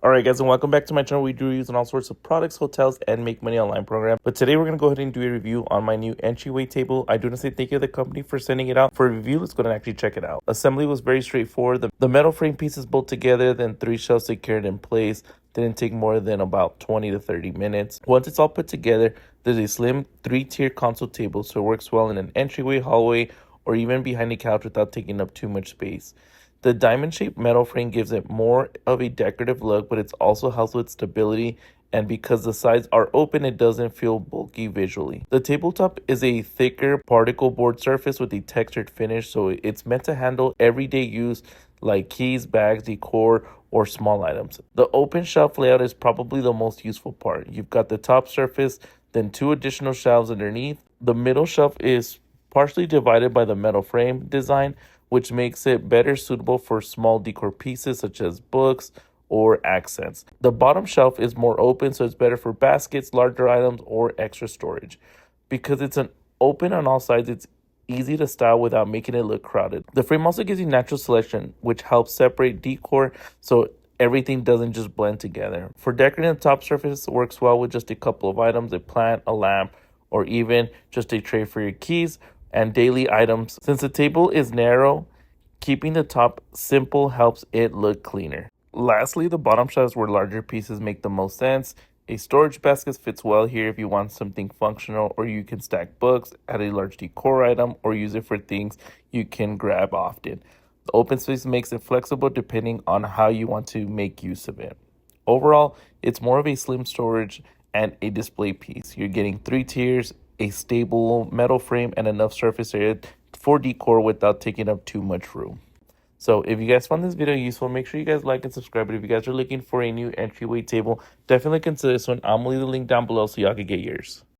Alright guys, and welcome back to my channel. We do reviews on all sorts of products, hotels, and make money online program. But today we're going to go ahead and do a review on my new Entryway Table. I do want to say thank you to the company for sending it out. For a review, let's go ahead and actually check it out. Assembly was very straightforward. The metal frame pieces bolt together, then 3 shelves secured in place. Didn't take more than about 20 to 30 minutes. Once it's all put together, there's a slim 3-tier console table, so it works well in an entryway, hallway, or even behind the couch without taking up too much space. The diamond-shaped metal frame gives it more of a decorative look, but it also helps with stability, and because the sides are open, it doesn't feel bulky visually. The tabletop is a thicker particle board surface with a textured finish, so it's meant to handle everyday use like keys, bags, decor, or small items. The open shelf layout is probably the most useful part. You've got the top surface, then 2 additional shelves underneath. The middle shelf is partially divided by the metal frame design, which makes it better suitable for small decor pieces such as books or accents. The bottom shelf is more open, so it's better for baskets, larger items, or extra storage. Because it's an open on all sides, it's easy to style without making it look crowded. The frame also gives you natural selection, which helps separate decor so everything doesn't just blend together. For decorating the top surface, it works well with just a couple of items, a plant, a lamp, or even just a tray for your keys and daily items. Since the table is narrow, keeping the top simple helps it look cleaner. Lastly, the bottom shelves where larger pieces make the most sense. A storage basket fits well here if you want something functional, or you can stack books, add a large decor item, or use it for things you can grab often. The open space makes it flexible depending on how you want to make use of it. Overall, it's more of a slim storage and a display piece. You're getting 3 tiers, a stable metal frame, and enough surface area for decor without taking up too much room. So if you guys found this video useful, make sure you guys like and subscribe. But if you guys are looking for a new entryway table, definitely consider this one. I'm gonna leave the link down below so y'all can get yours.